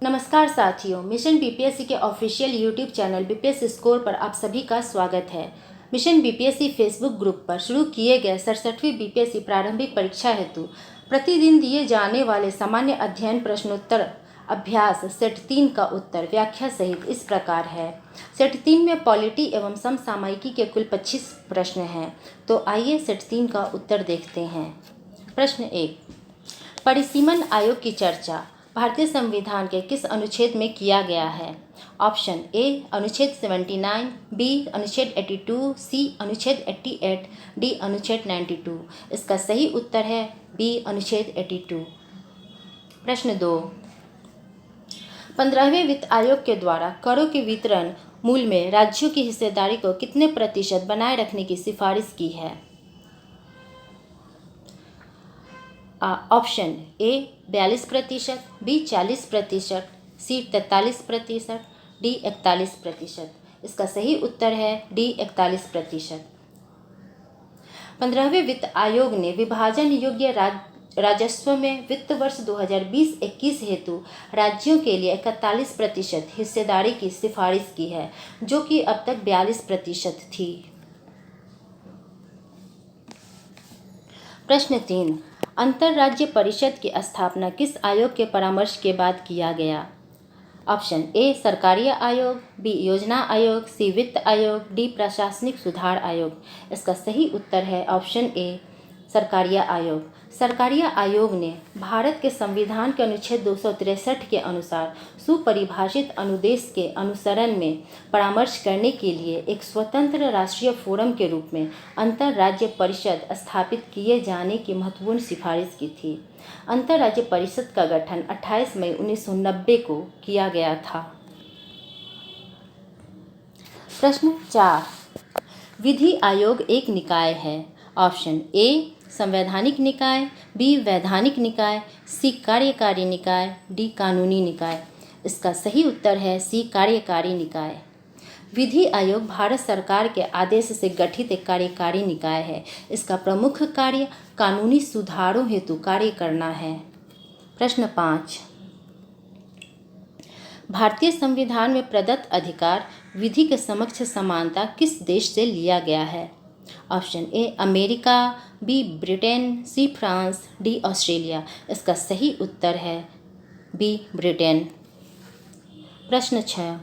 नमस्कार साथियों, mission BPSC के official YouTube channel BPS score पर आप सभी का स्वागत है। मिशन बीपीएससी फेसबुक ग्रुप पर शुरू किए गए 67वीं बीपीएससी प्रारंभिक परीक्षा हेतु प्रतिदिन दिए जाने वाले सामान्य अध्ययन प्रश्नोत्तर अभ्यास सेट 3 का उत्तर व्याख्या सहित इस प्रकार है। सेट 3 में पॉलिटी एवं समसामयिकी के कुल 25 प्रश्न हैं। तो आइए सेट 3 का उत्तर देखते हैं। प्रश्न 1, परिसीमन आयोग की चर्चा भारतीय संविधान के किस अनुच्छेद में किया गया है? ऑप्शन ए अनुच्छेद 79, बी अनुच्छेद 82, सी अनुच्छेद 88, डी अनुच्छेद 92। इसका सही उत्तर है बी अनुच्छेद 82। प्रश्न 2, 15वें वित्त आयोग के द्वारा करों के वितरण मूल में राज्यों की हिस्सेदारी को कितने प्रतिशत बनाए रखने की सिफारिश की है? Option A 42%, B 40%, C 43%, D 41%। इसका सही उत्तर है डी 41%। 15वें वित्त आयोग ने विभाजन योग्य राजस्व में वित्त वर्ष 2020-21 हेतु राज्यों के लिए 41% हिस्सेदारी की सिफारिश की है, जो कि अब तक 42% थी। प्रश्न 3, अंतरराज्य परिषद की स्थापना किस आयोग के परामर्श के बाद किया गया? ऑप्शन ए सरकारीय आयोग, बी योजना आयोग, सी वित्त आयोग, डी प्रशासनिक सुधार आयोग। इसका सही उत्तर है ऑप्शन ए सरकारीय आयोग। सरकारीय आयोग ने भारत के संविधान के अनुच्छेद 263 के अनुसार सुपरिभाषित अनुदेश के अनुसरण में परामर्श करने के लिए एक स्वतंत्र राष्ट्रीय फोरम के रूप में अंतरराज्य परिषद स्थापित किए जाने की महत्वपूर्ण सिफारिश की थी। अंतरराज्य परिषद का गठन 28 मई 1990 को किया गया था। प्रश्न 4, विधि आयोग एक निकाय है। ऑप्शन ए संवैधानिक निकाय, बी वैधानिक निकाय, सी कार्यकारी निकाय, डी कानूनी निकाय। इसका सही उत्तर है सी कार्यकारी निकाय। विधि आयोग भारत सरकार के आदेश से गठित एक कार्यकारी निकाय है। इसका प्रमुख कार्य कानूनी सुधारों हेतु कार्य करना है। प्रश्न 5, भारतीय संविधान में प्रदत्त अधिकार विधि के समक्ष समानता किस देश से लिया गया है? Option A America, B Britain, C France, D Australia. इसका सही उत्तर है बी ब्रिटेन। प्रश्न 6,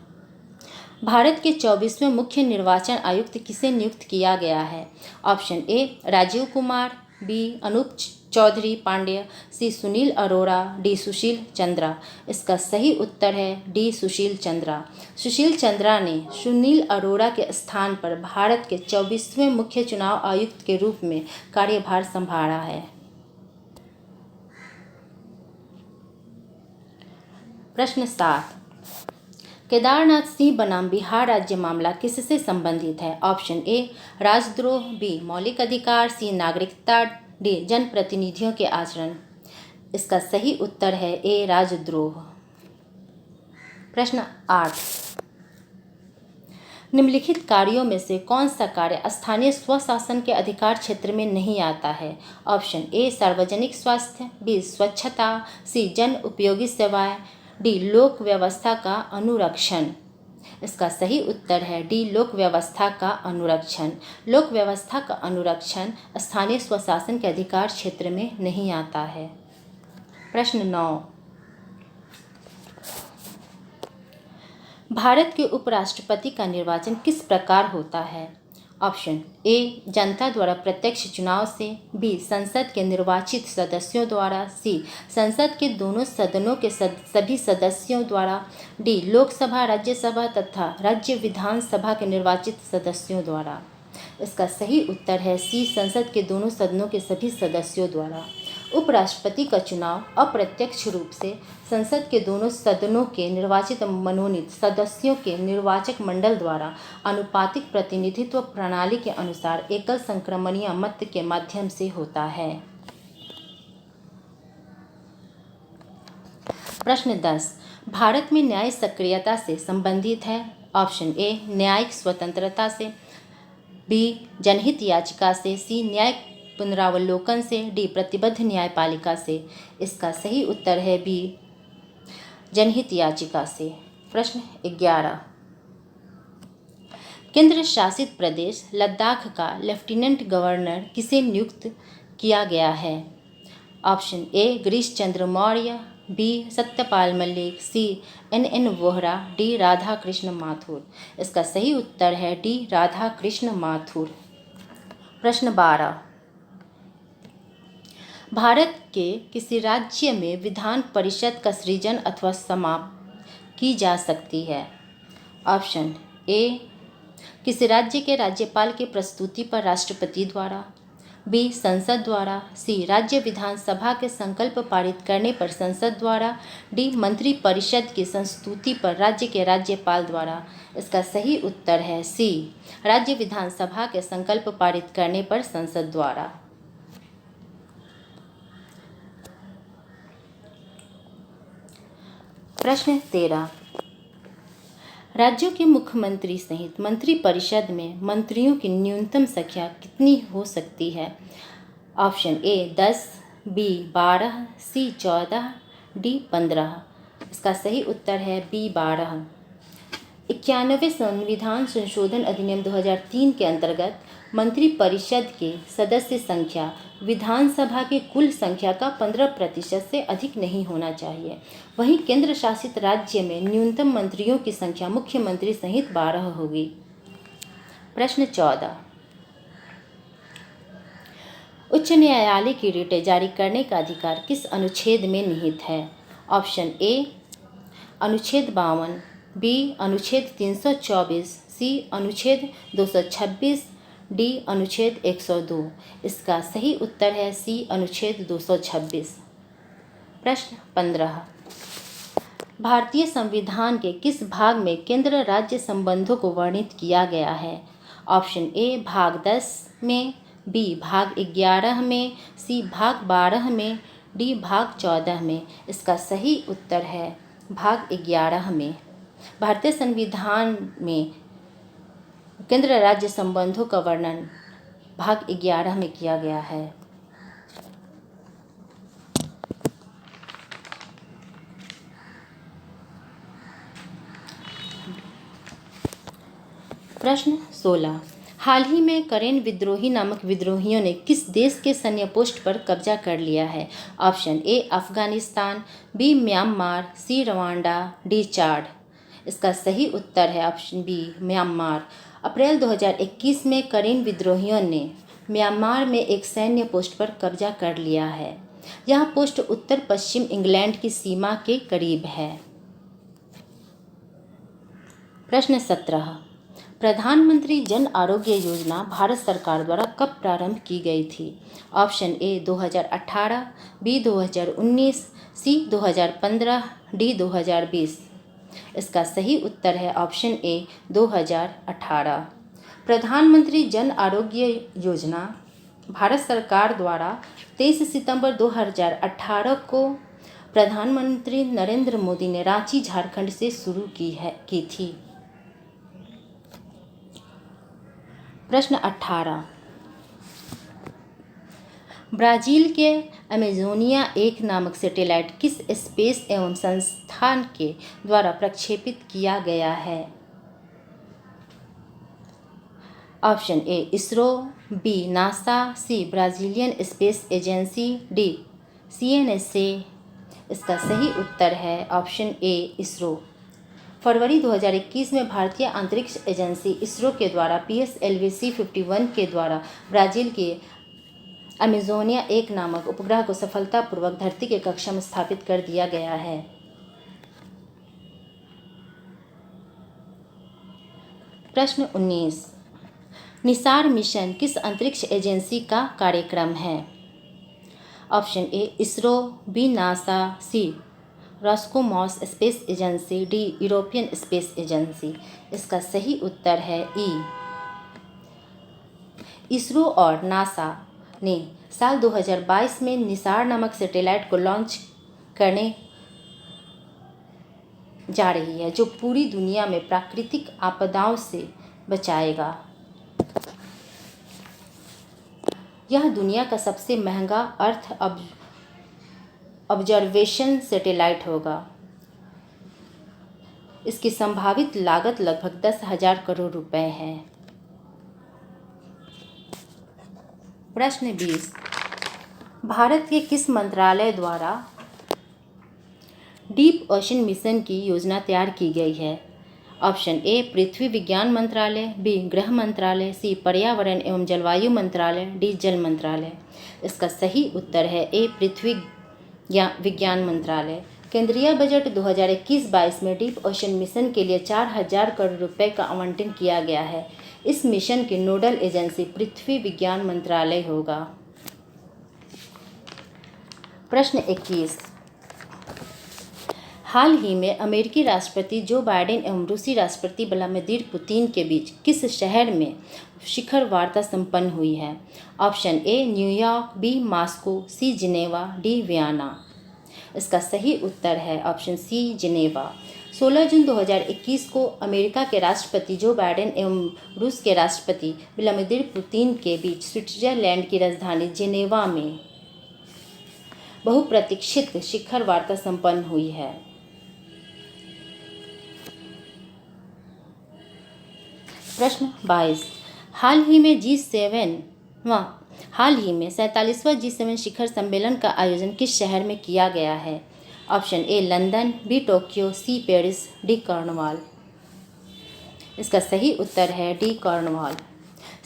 भारत के 24वें मुख्य निर्वाचन आयुक्त किसे नियुक्त किया गया है? Option A Rajiv Kumar, B Anup Chaudhary Pandya, C Sunil Arora, D Sushil Chandra. इसका सही उत्तर है डी सुशील चंद्रा। सुशील चंद्रा ने सुनील अरोड़ा के स्थान पर भारत के 24वें मुख्य चुनाव आयुक्त के रूप में कार्यभार संभाला है। प्रश्न 7, केदारनाथ सिंह बनाम बिहार राज्य मामला किससे संबंधित है? ऑप्शन ए राजद्रोह, बी मौलिक अधिकार, सी नागरिकता, डी जनप्रतिनिधियों के आचरण। इसका सही उत्तर है ए राजद्रोह। प्रश्न 8, निम्नलिखित कार्यों में से कौन सा कार्य स्थानीय स्वशासन के अधिकार क्षेत्र में नहीं आता है? ऑप्शन ए सार्वजनिक स्वास्थ्य, बी स्वच्छता, सी जन उपयोगी सेवाएं, डी लोक व्यवस्था का अनुरक्षण। इसका सही उत्तर है डी लोक व्यवस्था का अनुरक्षण। लोक व्यवस्था का अनुरक्षण स्थानीय स्वशासन के अधिकार क्षेत्र में नहीं आता है। प्रश्न 9, भारत के उपराष्ट्रपति का निर्वाचन किस प्रकार होता है? ऑप्शन ए जनता द्वारा प्रत्यक्ष चुनाव से, बी संसद के निर्वाचित सदस्यों द्वारा, सी संसद के दोनों सदनों के सभी सदस्यों द्वारा, डी लोकसभा, राज्यसभा तथा राज्य विधानसभा के निर्वाचित सदस्यों द्वारा। इसका सही उत्तर है सी संसद के दोनों सदनों के सभी सदस्यों द्वारा। उपराष्ट्रपति का चुनाव अप्रत्यक्ष रूप से संसद के दोनों सदनों के निर्वाचित मनोनीत सदस्यों के निर्वाचक मंडल द्वारा आनुपातिक प्रतिनिधित्व प्रणाली के अनुसार एकल संक्रमणीय मत के माध्यम से होता है। प्रश्न 10, भारत में न्याय सक्रियता से संबंधित है। ऑप्शन ए न्यायिक स्वतंत्रता से, बी जनहित याचिका से, सी न्यायिक पुनरावलोकन से, डी प्रतिबद्ध न्यायपालिका से। इसका सही उत्तर है बी जनहित याचिका से। प्रश्न 11, केंद्र शासित प्रदेश लद्दाख का लेफ्टिनेंट गवर्नर किसे नियुक्त किया गया है? Option A Girish Chandra Maurya, B Satyapal Malik, C N Vohra, D Radha Krishna Mathur. इसका सही उत्तर है डी राधा कृष्ण माथुर। प्रश्न 12, भारत के किसी राज्य में विधान परिषद का सृजन अथवा समाप्त की जा सकती है? ऑप्शन ए किसी राज्य के राज्यपाल की प्रस्तुति पर राष्ट्रपति द्वारा, बी संसद द्वारा, सी राज्य विधानसभा के संकल्प पारित करने पर संसद द्वारा, डी मंत्री परिषद की संस्तुति पर राज्य के राज्यपाल द्वारा। इसका सही उत्तर है सी राज्य विधानसभा के संकल्प पारित करने पर संसद द्वारा। प्रश्न 13, राज्यों के मुख्यमंत्री सहित मंत्रिपरिषद में मंत्रियों की न्यूनतम संख्या कितनी हो सकती है? Option A 10, B 12, C 14, D 15। इसका सही उत्तर है बी 12। 91वें संविधान संशोधन अधिनियम 2003 के अंतर्गत मंत्रिपरिषद के सदस्य संख्या विधानसभा की कुल संख्या का 15% से अधिक नहीं होना चाहिए। वहीं केंद्र शासित राज्य में न्यूनतम मंत्रियों की संख्या मुख्यमंत्री सहित 12 होगी। प्रश्न 14, उच्च न्यायालय की रिटें जारी करने का अधिकार किस अनुच्छेद में निहित है? ऑप्शन ए अनुच्छेद 52, बी अनुच्छेद 324, सी अनुच्छेद 226, डी अनुच्छेद 102। इसका सही उत्तर है सी अनुच्छेद 226। प्रश्न 15, भारतीय संविधान के किस भाग में केंद्र राज्य संबंधों को वर्णित किया गया है? ऑप्शन ए भाग 10 में, बी भाग 11 में, सी भाग 12 में, डी भाग 14 में। इसका सही उत्तर है भाग 11 में। भारतीय संविधान में केंद्र राज्य संबंधों का वर्णन भाग 11 में किया गया है। प्रश्न 16, हाल ही में करेन विद्रोही नामक विद्रोहियों ने किस देश के सैन्य पोस्ट पर कब्जा कर लिया है? Option A Afghanistan, B Myanmar, C Rwanda, D Chad. इसका सही उत्तर है ऑप्शन बी म्यांमार। अप्रैल 2021 में करेन विद्रोहियों ने म्यांमार में एक सैन्य पोस्ट पर कब्जा कर लिया है। यह पोस्ट उत्तर पश्चिम इंग्लैंड की सीमा के करीब है। प्रश्न 17, प्रधानमंत्री जन आरोग्य योजना भारत सरकार द्वारा कब प्रारंभ की गई थी? Option A 2018, B 2019, C 2015, D 2020। इसका सही उत्तर है ऑप्शन ए 2018। प्रधानमंत्री जन आरोग्य योजना भारत सरकार द्वारा 23 सितंबर 2018 को प्रधानमंत्री नरेंद्र मोदी ने रांची झारखंड से शुरू की थी। प्रश्न 18, ब्राज़ील के अमेजोनिया 1 नामक सैटेलाइट किस स्पेस एवं संस्थान के द्वारा प्रक्षेपित किया गया है? Option A ISRO, B NASA, C Brazilian space agency, D CNSA। इसका सही उत्तर है ऑप्शन ए इसरो। फरवरी 2021 में भारतीय अंतरिक्ष एजेंसी इसरो के द्वारा PSLV-C51 के द्वारा ब्राज़ील के अमेजोनिया 1 नामक उपग्रह को सफलतापूर्वक धरती के कक्षा में स्थापित कर दिया गया है। प्रश्न 19, निसार मिशन किस अंतरिक्ष एजेंसी का कार्यक्रम है? Option A ISRO, B NASA, C Roscosmos Space agency, D European Space Agency. इसका सही उत्तर है ई। इसरो और नासा ने साल 2022 में निसार नामक सैटेलाइट को लॉन्च करने जा रही है, जो पूरी दुनिया में प्राकृतिक आपदाओं से बचाएगा। यह दुनिया का सबसे महंगा अर्थ ऑब्जर्वेशन सैटेलाइट होगा। इसकी संभावित लागत लगभग 10,000 करोड़ रुपए है। प्रश्न 20, भारत के किस मंत्रालय द्वारा डीप ओशन मिशन की योजना तैयार की गई है? ऑप्शन ए पृथ्वी विज्ञान मंत्रालय, बी गृह मंत्रालय, सी पर्यावरण एवं जलवायु मंत्रालय, डी जल मंत्रालय। इसका सही उत्तर है ए पृथ्वी विज्ञान मंत्रालय। केंद्रीय बजट 2021-22 में डीप ओशन मिशन के लिए 4,000 करोड़ रुपए का आवंटन किया गया है। इस मिशन की नोडल एजेंसी पृथ्वी विज्ञान मंत्रालय होगा। प्रश्न 21, हाल ही में अमेरिकी राष्ट्रपति जो बाइडेन एवं रूसी राष्ट्रपति व्लादिमीर पुतिन के बीच किस शहर में शिखर वार्ता संपन्न हुई है? Option A New York, B Moscow, C Geneva, D Vienna. इसका सही उत्तर है ऑप्शन सी जिनेवा। 16 जून 2021 को अमेरिका के राष्ट्रपति जो बाइडेन एवं रूस के राष्ट्रपति व्लादिमीर पुतिन के बीच स्विट्जरलैंड की राजधानी जिनेवा में बहुप्रतीक्षित शिखर वार्ता संपन्न हुई है। प्रश्न 22, हाल ही में 47वां G7 शिखर सम्मेलन का आयोजन किस शहर में किया गया है? Option A London, B Tokyo, C Paris, D Cornwall. इसका सही उत्तर है डी कॉर्नवाल।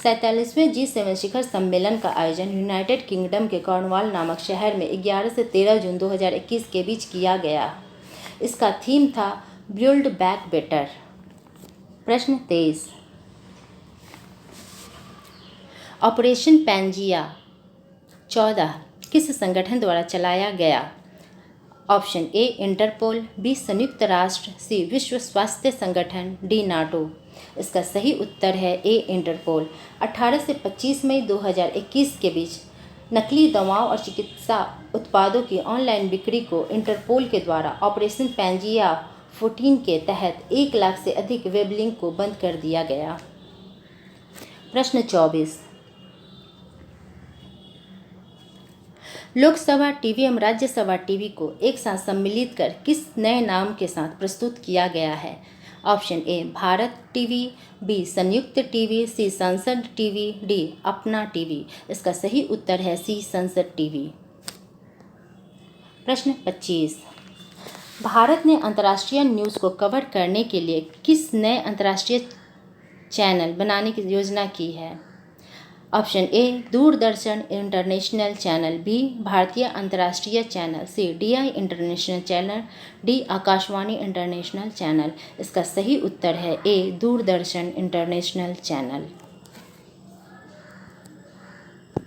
47वें G7 शिखर सम्मेलन का आयोजन यूनाइटेड किंगडम के कॉर्नवाल नामक शहर में 11 से 13 जून 2021 के बीच किया गया। इसका थीम था बिल्ड बैक बेटर। प्रश्न 23, ऑपरेशन पैंजिया 14 किस संगठन द्वारा चलाया गया? ऑप्शन ए इंटरपोल, बी संयुक्त राष्ट्र, सी विश्व स्वास्थ्य संगठन, डी नाटो। इसका सही उत्तर है ए इंटरपोल। 18 से 25 मई 2021 के बीच नकली दवाओं और चिकित्सा उत्पादों की ऑनलाइन बिक्री को इंटरपोल के द्वारा ऑपरेशन पैंजिया 14 के तहत 1 लाख से अधिक वेब लिंक को बंद कर दिया गया। प्रश्न 24, लोकसभा टीवी एवं राज्यसभा टीवी को एक साथ सम्मिलित कर किस नए नाम के साथ प्रस्तुत किया गया है? Option A Bharat TV, B Sanyukt TV, C Sansad TV, D अपना टीवी। इसका सही उत्तर है सी संसद टीवी। प्रश्न 25, भारत ने अंतर्राष्ट्रीय न्यूज़ को कवर करने के लिए किस नए अंतर्राष्ट्रीय चैनल बनाने की योजना की है? Option A Doordarshan international channel, B भारतीय अंतर्राष्ट्रीय channel, C DI international channel, D Akashvani international channel. इसका सही उत्तर है ए दूरदर्शन इंटरनेशनल चैनल।